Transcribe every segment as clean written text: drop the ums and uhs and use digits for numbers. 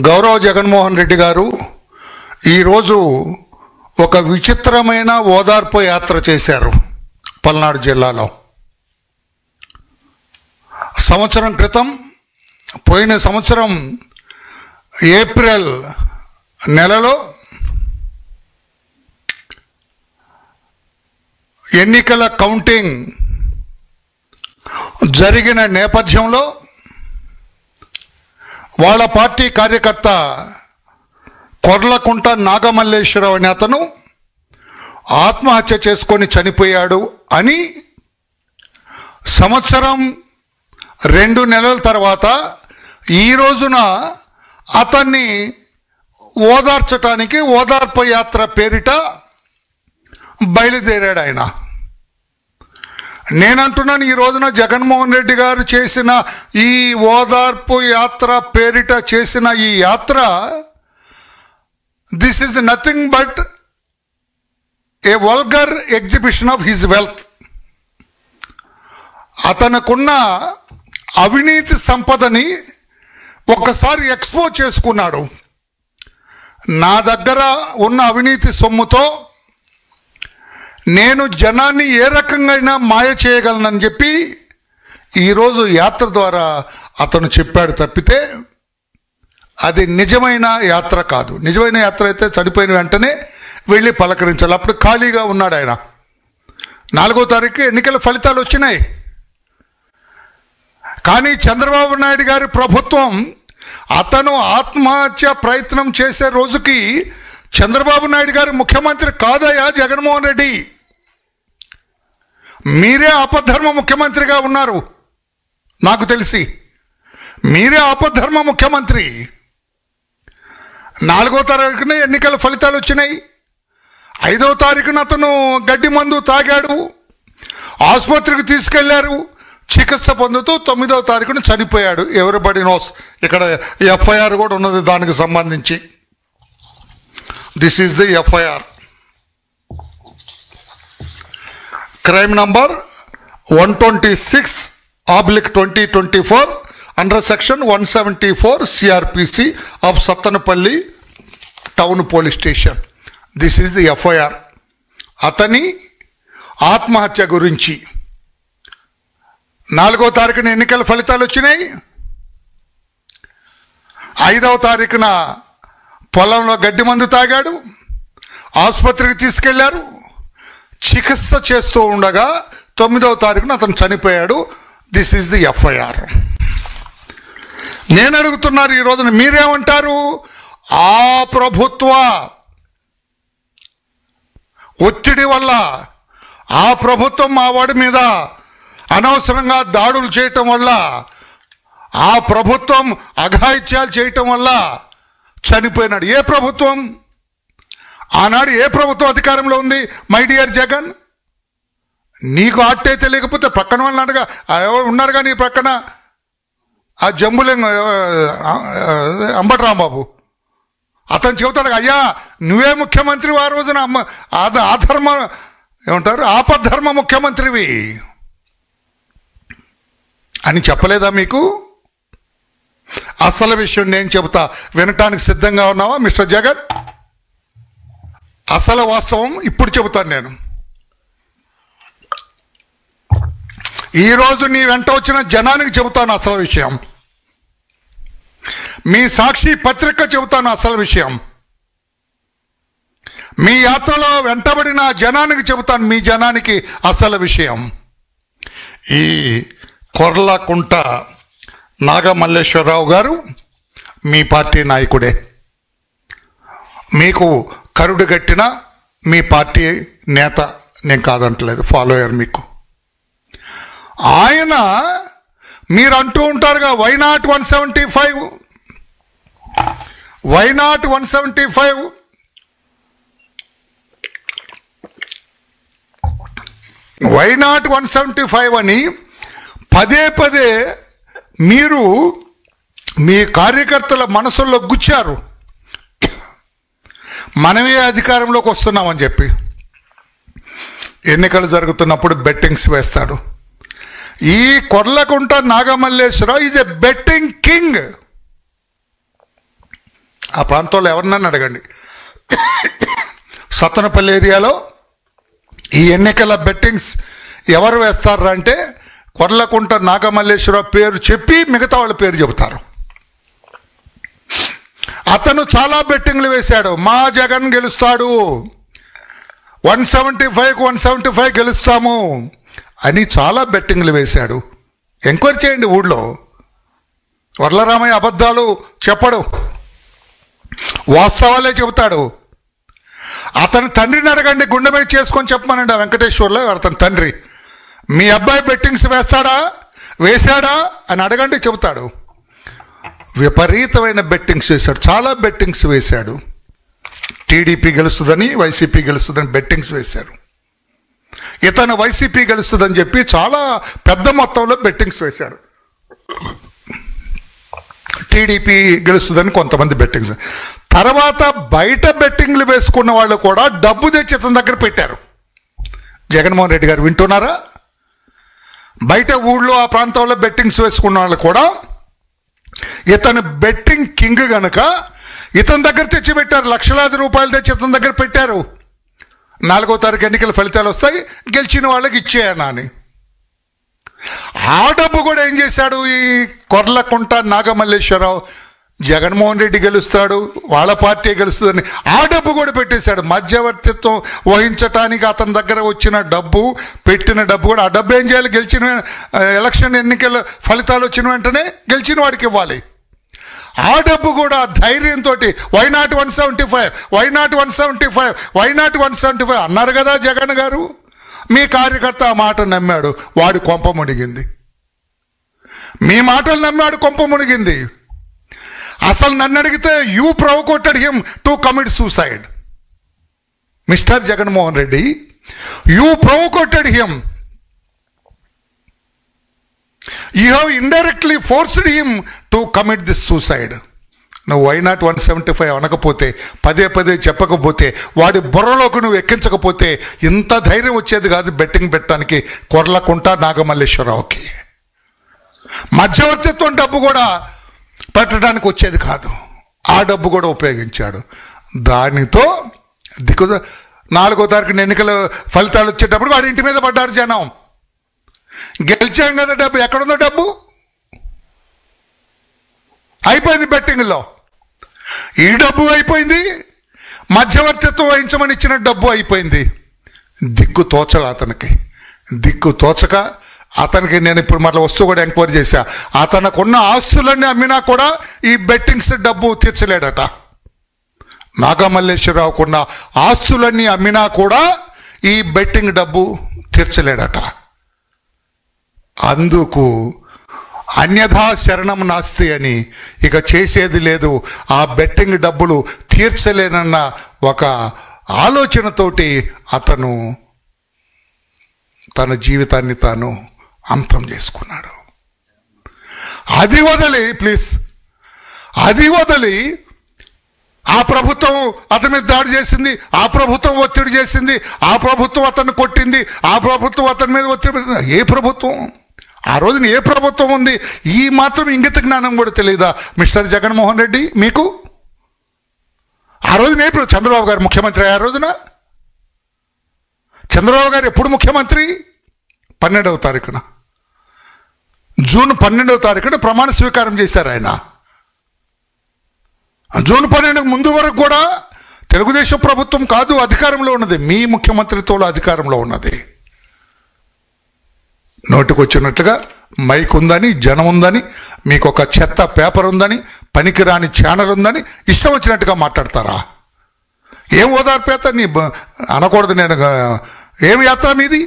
గౌరవ జగన్మోహన్ రెడ్డి గారు ఈరోజు ఒక విచిత్రమైన ఓదార్పు యాత్ర చేశారు పల్నాడు జిల్లాలో. సంవత్సరం క్రితం, పోయిన సంవత్సరం ఏప్రిల్ నెలలో ఎన్నికల కౌంటింగ్ జరిగిన నేపథ్యంలో వాళ్ళ పార్టీ కార్యకర్త కొర్లకుంట నాగమల్లేశ్వరరావు అనే అతను ఆత్మహత్య చేసుకొని చనిపోయాడు అని సంవత్సరం 2 నెలల తర్వాత ఈ రోజున అతన్ని ఓదార్చడానికి ఓదార్పు యాత్ర పేరిట బయలుదేరాడు ఆయన. నేనంటున్నాను, ఈ రోజున జగన్మోహన్ రెడ్డి గారు చేసిన ఈ ఓదార్పు యాత్ర పేరిట చేసిన ఈ యాత్ర, this is nothing but a vulgar exhibition of his wealth. అతనుకున్న అవినీతి సంపదని ఒక్కసారి ఎక్స్పోజ్ చేసుకున్నాడు. నా దగ్గర ఉన్న అవినీతి సొమ్ముతో నేను జనాన్ని ఏ రకంగా మాయ చేయగలనని చెప్పి ఈరోజు యాత్ర ద్వారా అతను చెప్పాడు తప్పితే అది నిజమైన యాత్ర కాదు. నిజమైన యాత్ర అయితే చనిపోయిన వెంటనే వెళ్ళి పలకరించాలి. అప్పుడు ఖాళీగా ఉన్నాడు ఆయన. 4వ తారీఖు ఎన్నికల ఫలితాలు వచ్చినాయి. కానీ చంద్రబాబు నాయుడు గారి ప్రభుత్వం అతను ఆత్మహత్య ప్రయత్నం చేసే రోజుకి చంద్రబాబు నాయుడు గారు ముఖ్యమంత్రి కాదయ్యా జగన్మోహన్ రెడ్డి, మీరే ఆపద్ధర్మ ముఖ్యమంత్రిగా ఉన్నారు. నాకు తెలిసి మీరే ఆపద్ధర్మ ముఖ్యమంత్రి. 4వ తారీఖున ఎన్నికల ఫలితాలు వచ్చినాయి. 5వ తారీఖున అతను గడ్డి మందు తాగాడు, ఆసుపత్రికి తీసుకెళ్లారు, చికిత్స పొందుతూ 9వ తారీఖున చనిపోయాడు. Everybody nose. ఇక్కడ ఎఫ్ఐఆర్ కూడా ఉన్నది దానికి సంబంధించి. This is the FIR. Crime number 126/2024 under section 174 CrPC of Sattenapalli town police station. This is the FIR. అతని ఆత్మహత్య గురించి 4వ తారీఖున ఎన్నికల ఫలితాలు వచ్చినాయి. 5వ తారీఖున పొలంలో గడ్డి మందు తాగాడు, ఆసుపత్రికి తీసుకెళ్లారు, చికిత్స చేస్తూ ఉండగా 9వ తారీఖున అతను చనిపోయాడు. This is the FIR. నేను అడుగుతున్నారు ఈ రోజున మీరేమంటారు? ఆ ప్రభుత్వ ఒత్తిడి వల్ల ఆ ప్రభుత్వం మా వాడి మీద అనవసరంగా దాడులు చేయటం వల్ల, ఆ ప్రభుత్వం అఘాయిత్యాలు చేయటం వల్ల చనిపోయినాడు. ఏ ప్రభుత్వం? ఆనాడు ఏ ప్రభుత్వం అధికారంలో ఉంది? మై డియర్ జగన్, నీకు ఆట్టయితే లేకపోతే పక్కన వాళ్ళని అడగా. ఉన్నారుగా నీ ప్రక్కన ఆ జంబులింగ అంబటరాంబాబు. అతను చెబుతాడు, అయ్యా నువ్వే ముఖ్యమంత్రి ఆ రోజున ఆధర్మ ఏమంటారు ఆపద్ధర్మ ముఖ్యమంత్రివి అని చెప్పలేదా మీకు? అసలు విషయం నేను చెబుతా, వినటానికి సిద్ధంగా ఉన్నావా మిస్టర్ జగన్? అసలు వాస్తవం ఇప్పుడు చెబుతాను నేను. ఈరోజు నీ వెంట వచ్చిన జనానికి చెబుతాను అసలు విషయం. మీ సాక్షి పత్రిక చెబుతాను అసలు విషయం. మీ యాత్రలో వెంటబడిన జనానికి చెబుతాను, మీ జనానికి అసలు విషయం. ఈ కొర్లకుంట నాగమల్లేశ్వరరావు గారు మీ పార్టీ నాయకుడే. మీకు కరుడు గట్టిన మీ పార్టీ నేత నేను కాదంటలేదు, ఫాలోయర్ మీకు. ఆయన మీరు అంటూ ఉంటారుగా, వైనాట్ 175, వైనాట్ 175, వైనాట్ 175 అని పదే పదే మీరు మీ కార్యకర్తల మనసుల్లో గుచ్చారు. మనమే అధికారంలోకి వస్తున్నామని చెప్పి ఎన్నికలు జరుగుతున్నప్పుడు బెట్టింగ్స్ వేస్తాడు. ఈ Korlakunta Nagamalleswara Rao is a betting king. ఆ ప్రాంతంలో ఎవరినన్నా అడగండి, సత్తనపల్లి ఏరియాలో ఈ ఎన్నికల బెట్టింగ్స్ ఎవరు వేస్తారా అంటే కొర్లకుంట నాగమల్లేశ్వరరావు పేరు చెప్పి మిగతా వాళ్ళ పేరు చెబుతారు. అతను చాలా బెట్టింగ్లు వేశాడు. మా జగన్ గెలుస్తాడు, 175కు 175 గెలుస్తాము అని చాలా బెట్టింగ్లు వేశాడు. ఎంక్వైరీ చేయండి ఊళ్ళో. వరలరామయ్య అబద్ధాలు చెప్పడు, వాస్తవాలే చెబుతాడు. అతని తండ్రిని అడగండి, గుండె మీద చేసుకొని చెప్పమనండి. ఆ వెంకటేశ్వర్లో అతని తండ్రి, మీ అబ్బాయి బెట్టింగ్స్ వేశాడా అని అడగండి, చెబుతాడు. విపరీతమైన బెట్టింగ్స్ వేశాడు, చాలా బెట్టింగ్స్ వేశాడు. టీడీపీ గెలుస్తుందని, వైసీపీ గెలుస్తుందని బెట్టింగ్స్ వేశారు. ఇతను వైసీపీ గెలుస్తుందని చెప్పి చాలా పెద్ద మొత్తంలో బెట్టింగ్స్ వేశాడు. టీడీపీ గెలుస్తుందని కొంతమంది బెట్టింగ్స్. తర్వాత బయట బెట్టింగ్లు వేసుకున్న వాళ్ళు కూడా డబ్బు తెచ్చి ఇతని దగ్గర పెట్టారు. జగన్మోహన్ రెడ్డి గారు వింటున్నారా? బయట ఊళ్ళో ఆ ప్రాంతంలో బెట్టింగ్స్ వేసుకున్న వాళ్ళు కూడా ఇతను బెట్టింగ్ కింగ్ గనక ఇతని దగ్గర తెచ్చి పెట్టారు. లక్షలాది రూపాయలు తెచ్చి ఇతని దగ్గర పెట్టారు. 4వ తారీఖు ఎన్నికల ఫలితాలు వస్తాయి, గెలిచిన వాళ్ళకి ఇచ్చేయనా అని. ఆ డబ్బు కూడా ఏం చేశాడు ఈ కొర్లకుంట నాగమల్లేశ్వరరావు? జగన్మోహన్ రెడ్డి గెలుస్తాడు, వాళ్ళ పార్టీ గెలుస్తుందని ఆ డబ్బు కూడా పెట్టేశాడు. మధ్యవర్తిత్వం వహించటానికి అతని దగ్గర వచ్చిన డబ్బు, పెట్టిన డబ్బు కూడా, ఆ డబ్బు ఏం చేయాలి? గెలిచిన ఎలక్షన్ ఎన్నికల ఫలితాలు వచ్చిన వెంటనే గెలిచిన వాడికి ఇవ్వాలి. ఆ డబ్బు కూడా ధైర్యంతో why not 175, why not 175, why not 175 అన్నారు కదా జగన్ గారు. మీ కార్యకర్త ఆ మాట నమ్మాడు, వాడి కొంప మునిగింది. మీ మాటలు నమ్మాడు, కొంప మునిగింది. అసలు నన్ను అడిగితే you provoked him to commit suicide. Mister Jaganmohan Reddy, you provoked him. You have indirectly forced him to commit this suicide. నువ్వు వై నాట్ 175 అనకపోతే, పదే పదే చెప్పకపోతే, వాడి బుర్రలోకి నువ్వు ఎక్కించకపోతే ఇంత ధైర్యం వచ్చేది కాదు బెట్టింగ్ పెట్టడానికి కొర్లకుంట నాగమల్లేశ్వరరావుకి. మధ్యవర్తిత్వం డబ్బు కూడా పెట్టడానికి వచ్చేది కాదు. ఆ డబ్బు కూడా ఉపయోగించాడు. దానితో 4వ తారీఖున ఎన్నికల ఫలితాలు వచ్చేటప్పుడు వాడి ఇంటి మీద పడ్డారు జనం. గెలిచాం కదా, డబ్బు ఎక్కడుందో? డబ్బు అయిపోయింది బెట్టింగ్లో. ఈ డబ్బు అయిపోయింది, మధ్యవర్తిత్వం వహించమని ఇచ్చిన డబ్బు అయిపోయింది. దిక్కు తోచడు అతనికి. దిక్కు తోచక అతనికి నేను ఇప్పుడు మళ్ళీ వస్తూ కూడా ఎంక్వైరీ చేశా. అతనుకున్న ఆస్తులన్నీ అమ్మినా కూడా ఈ బెట్టింగ్స్ డబ్బు తీర్చలేడట. నాగమల్లేశ్వరరావుకున్న ఆస్తులన్నీ అమ్మినా కూడా ఈ బెట్టింగ్ డబ్బు తీర్చలేడట. అందుకు అన్యథా శరణం నాస్తి అని ఇక చేసేది లేదు, ఆ బెట్టింగ్ డబ్బులు తీర్చలేనన్న ఒక ఆలోచనతోటి అతను తన జీవితాన్ని తాను అంతం చేసుకున్నాడు. అది వదిలి ప్లీజ్, అది వదిలి ఆ ప్రభుత్వం అతని మీద దాడి చేసింది, ఆ ప్రభుత్వం ఒత్తిడి చేసింది, ఆ ప్రభుత్వం అతన్ని కొట్టింది, ఆ ప్రభుత్వం అతని మీద ఒత్తిడి. ఏ ప్రభుత్వం? ఆ రోజున ఏ ప్రభుత్వం ఉంది? ఈ మాత్రం ఇంగిత జ్ఞానం కూడా తెలియదా మిస్టర్ జగన్మోహన్ రెడ్డి మీకు? ఆ రోజున ఏ చంద్రబాబు గారు ముఖ్యమంత్రి? ఆ రోజున చంద్రబాబు గారు ఎప్పుడు ముఖ్యమంత్రి? 12వ తారీఖున, జూన్ 12వ తారీఖున ప్రమాణ స్వీకారం చేశారు ఆయన. జూన్ 12 ముందు వరకు కూడా తెలుగుదేశం ప్రభుత్వం కాదు అధికారంలో ఉన్నది, మీ ముఖ్యమంత్రిత్వంలో అధికారంలో ఉన్నది. నోటికి వచ్చినట్లుగా మైక్ ఉందని, జనం ఉందని, మీకు ఒక చెత్త పేపర్ ఉందని, పనికిరాని ఛానల్ ఉందని ఇష్టం వచ్చినట్టుగా మాట్లాడతారా? ఏం ఓదార్పేత నీ అనకూడదు. నేను ఏం యాత్ర మీది?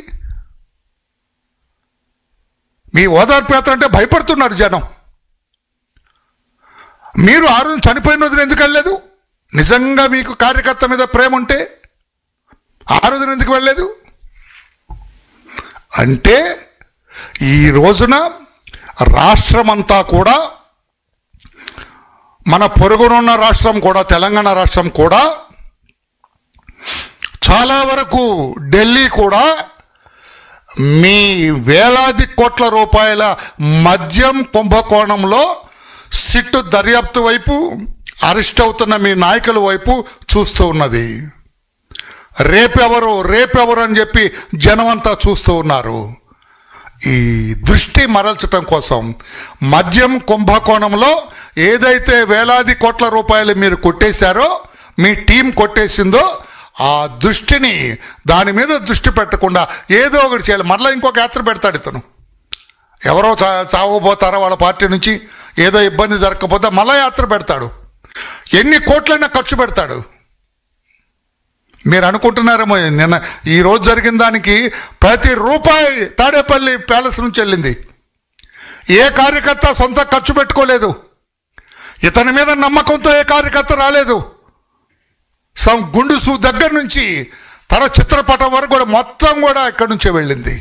మీ ఓదార్పేత అంటే భయపడుతున్నారు జనం. మీరు ఆ రోజు చనిపోయిన రోజున ఎందుకు వెళ్ళలేదు? నిజంగా మీకు కార్యకర్త మీద ప్రేమ ఉంటే ఆ రోజున ఎందుకు వెళ్ళలేదు? అంటే ఈ రోజున రాష్ట్రమంతా కూడా, మన పొరుగునున్న రాష్ట్రం కూడా, తెలంగాణ రాష్ట్రం కూడా, చాలా వరకు ఢిల్లీ కూడా మీ వేలాది కోట్ల రూపాయల మద్యం కుంభకోణంలో సిట్టు దర్యాప్తు వైపు అరెస్ట్ అవుతున్న మీ నాయకుల వైపు చూస్తూ ఉన్నది. రేపెవరు అని చెప్పి జనమంతా చూస్తూ ఉన్నారు. ఈ దృష్టి మరల్చడం కోసం మద్యం కుంభకోణంలో ఏదైతే వేలాది కోట్ల రూపాయలు మీరు కొట్టేశారో, మీ టీం కొట్టేసిందో, ఆ దృష్టిని దాని మీద దృష్టి పెట్టకుండా ఏదో ఒకటి చేయాలి. మరలా ఇంకొక యాత్ర పెడతాడు ఇతను. ఎవరో చావబోతారో వాళ్ళ పార్టీ నుంచి, ఏదో ఇబ్బంది జరగకపోతే మళ్ళా యాత్ర పెడతాడు. ఎన్ని కోట్లైనా ఖర్చు పెడతాడు. మీరు అనుకుంటున్నారేమో నిన్న ఈరోజు జరిగిన దానికి ప్రతి రూపాయి తాడేపల్లి ప్యాలెస్ నుంచి వెళ్ళింది. ఏ కార్యకర్త సొంత ఖర్చు పెట్టుకోలేదు. ఇతని మీద నమ్మకంతో ఏ కార్యకర్త రాలేదు. గుండుసు దగ్గర నుంచి చిత్రపటం వరకు కూడా మొత్తం కూడా ఇక్కడి నుంచే వెళ్ళింది.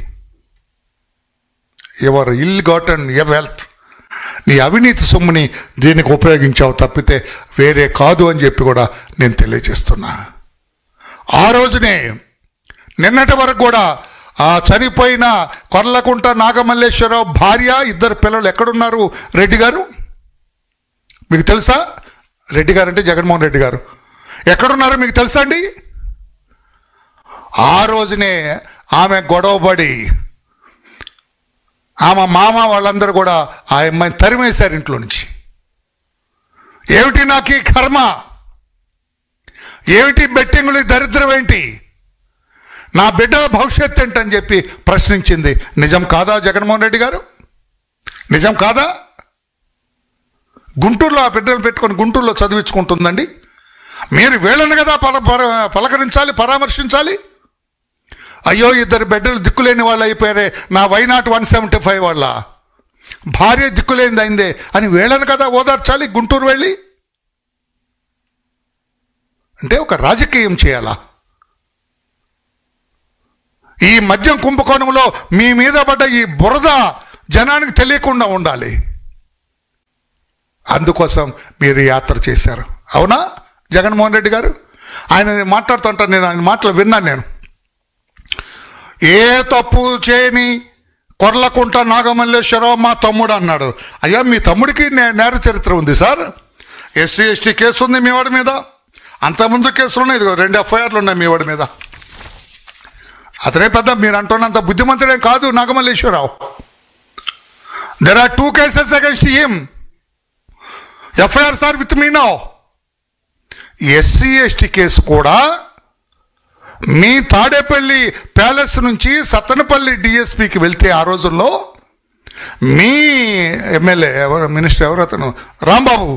Your ill gotten your wealth, నీ అవినీతి సొమ్ముని దీనికి ఉపయోగించావు తప్పితే వేరే కాదు అని చెప్పి కూడా నేను తెలియజేస్తున్నా. ఆ రోజునే నిన్నటి వరకు కూడా ఆ చనిపోయిన కొర్లకుంట నాగమల్లేశ్వరరావు భార్య, 2 పిల్లలు ఎక్కడున్నారు? రెడ్డి గారు మీకు తెలుసా? రెడ్డి గారు అంటే జగన్మోహన్ రెడ్డి గారు ఎక్కడున్నారో మీకు తెలుసా అండి? ఆ రోజునే ఆమె గొడవపడి ఆమె మామ వాళ్ళందరూ కూడా ఆ అమ్మాయిని తరిమేశారు ఇంట్లో నుంచి. ఏమిటి నాకు ఈ కర్మ, ఏమిటి బెట్టింగులు, దరిద్రం ఏంటి, నా బిడ్డల భవిష్యత్తు ఏంటని చెప్పి ప్రశ్నించింది. నిజం కాదా జగన్మోహన్ రెడ్డి గారు? నిజం కాదా? గుంటూరులో ఆ బిడ్డలు పెట్టుకొని గుంటూరులో చదివించుకుంటుందండి. మీరు వీళ్ళని కదా పలకరించాలి, పరామర్శించాలి. అయ్యో 2 బిడ్డలు దిక్కులేని వాళ్ళు అయిపోయారే, నా వైనాట్ 175 వాళ్ళ భార్య దిక్కులేనిది అయిందే అని వీళ్ళని కదా ఓదార్చాలి గుంటూరు వెళ్ళి. అంటే ఒక రాజకీయం చేయాలా? ఈ మద్యం కుంభకోణంలో మీ మీద పడ్డ ఈ బురద జనానికి తెలియకుండా ఉండాలి. అందుకోసం మీరు యాత్ర చేశారు. అవునా జగన్మోహన్ రెడ్డి గారు? ఆయన మాట్లాడుతుంటారు, నేను ఆయన మాటలు విన్నాను. నేను ఏ తప్పు చేయని కొర్లకుంట నాగమల్లేశ్వరరావు మా తమ్ముడు అన్నాడు. అయ్యా మీ తమ్ముడికి నేర చరిత్ర ఉంది సార్. ఎస్సీ ఎస్టీ కేసు ఉంది మీ వాడి మీద, అంతకుముందు కేసులు ఉన్నాయి, 2 ఎఫ్ఐఆర్లు ఉన్నాయి మీ వాడి మీద. అతనే పెద్ద మీరు అంటున్నంత బుద్ధిమంతుడేం కాదు Nagamalleswararao. There are 2 cases against him. FIRs are with me now. SC ST case కూడా మీ తాడేపల్లి ప్యాలెస్ నుంచి సత్తెనపల్లి డిఎస్పీకి వెళ్తే ఆ రోజుల్లో మీ ఎమ్మెల్యే మినిస్టర్ ఎవరు అతను రాంబాబు,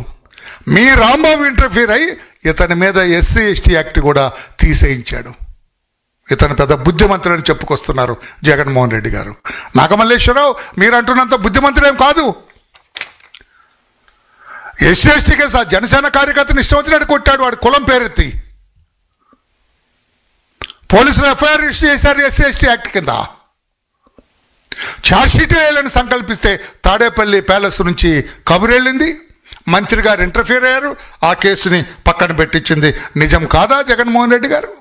మీ రాంబాబు ఇంటర్ఫీర్ అయ్యి ఇతని మీద ఎస్సీ ఎస్టీ యాక్ట్ కూడా తీసేయించాడు. ఇతను పెద్ద బుద్ధిమంతుడని చెప్పుకొస్తున్నారు జగన్మోహన్ రెడ్డి గారు. నాగమల్లేశ్వరరావు మీరు అంటున్నంత బుద్ధిమంతుడేం కాదు. ఎస్సీ ఎస్టీ కేసు ఆ జనసేన కార్యకర్తను ఇష్టం వచ్చినట్టు కొట్టాడు, వాడి కులం పేరెత్తి. పోలీసులు ఎఫ్ఐఆర్ రిజిస్టర్ చేశారు ఎస్సీ ఎస్టీ యాక్ట్ కింద. ఛార్జ్షీట్ వేయాలని సంకల్పిస్తే తాడేపల్లి ప్యాలెస్ నుంచి కబురు వెళ్ళింది, మంత్రి గారు ఇంటర్ఫియర్ అయ్యారు, ఆ కేసుని పక్కన పెట్టించింది. నిజం కాదా జగన్మోహన్ రెడ్డి గారు?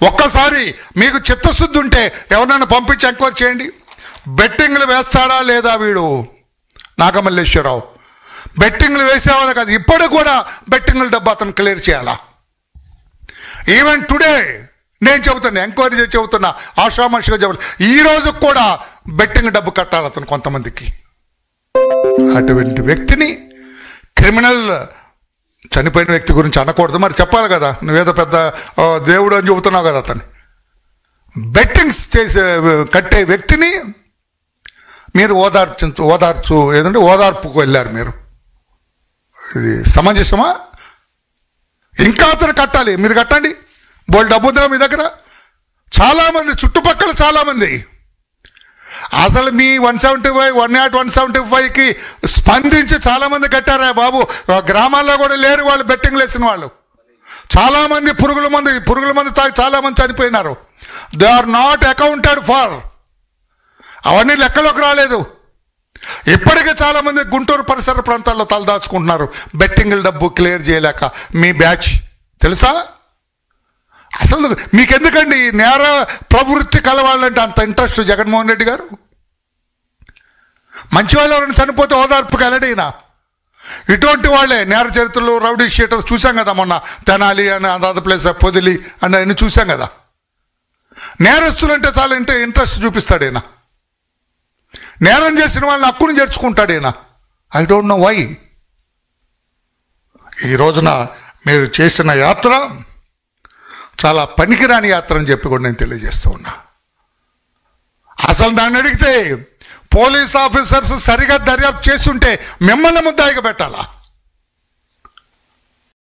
ఒక్కసారి మీకు చిత్తశుద్ధి ఉంటే ఎవరైనా పంపించి ఎంక్వైరీ చేయండి. బెట్టింగ్లు వేస్తాడా లేదా వీడు నాగమల్లేశ్వరరావు? బెట్టింగ్లు వేసేవాళ్ళు కాదు, ఇప్పుడు కూడా బెట్టింగ్ల డబ్బు అతను క్లియర్ చేయాలా? ఈవెన్ టుడే నేను చెబుతున్నా, ఎంక్వైరీ చేసి చెబుతున్నా, ఆషామాషిగా చెబుతున్నా, ఈ రోజు కూడా బెట్టింగ్ డబ్బు కట్టాలి అతను కొంతమందికి. అటువంటి వ్యక్తిని క్రిమినల్, చనిపోయిన వ్యక్తి గురించి అనకూడదు, మరి చెప్పాలి కదా, నువ్వేదో పెద్ద దేవుడు అని చెబుతున్నావు కదా. అతన్ని బెట్టింగ్స్ చేసే కట్టే వ్యక్తిని మీరు ఓదార్పుకు వెళ్ళారు మీరు. ఇది సమంజసమా? ఇంకా అతను కట్టాలి, మీరు కట్టండి. బోల్ డబ్బు ఉందా మీ దగ్గర? చాలామంది చుట్టుపక్కల చాలామంది అసలు మీ 175 175కి స్పందించి చాలామంది కట్టారా బాబు. గ్రామాల్లో కూడా లేరు వాళ్ళు బెట్టింగ్లు వేసిన వాళ్ళు. చాలామంది పురుగుల మందు తాగి చాలామంది చనిపోయినారు. They are not accounted for. అవన్నీ లెక్కలోకి రాలేదు. ఇప్పటికే చాలామంది గుంటూరు పరిసర ప్రాంతాల్లో తలదాచుకుంటున్నారు బెట్టింగ్ల డబ్బు క్లియర్ చేయలేక. మీ బ్యాచ్ తెలుసా? అసలు మీకెందుకండి నేర ప్రవృత్తి కలవాళ్ళంటే అంత ఇంట్రెస్ట్ జగన్మోహన్ రెడ్డి గారు? మంచి వాళ్ళు ఎవరైనా చనిపోతే ఓదార్పుకి వెళ్ళడైనా ఇటువంటి వాళ్ళే నేర చరిత్రలు, రౌడీ షీటర్స్ చూసాం కదా, మొన్న తెనాలి అని అదర్ ప్లేస్ పొదిలి అని అన్ని చూసాం కదా. నేరస్తులు అంటే చాలా ఇంట్రెస్ట్ చూపిస్తాడు ఈయన. నేరం చేసిన వాళ్ళని హక్కుని చేర్చుకుంటాడు ఈయన. I don't know why. ఈ రోజున మీరు చేసిన యాత్ర చాలా పనికిరాని యాత్ర అని చెప్పి కూడా నేను తెలియజేస్తూ ఉన్నా. అసలు నన్ను అడిగితే పోలీస్ ఆఫీసర్స్ సరిగా దర్యాప్తు చేస్తుంటే మిమ్మల్ని ముద్దాయిగా పెట్టాలా?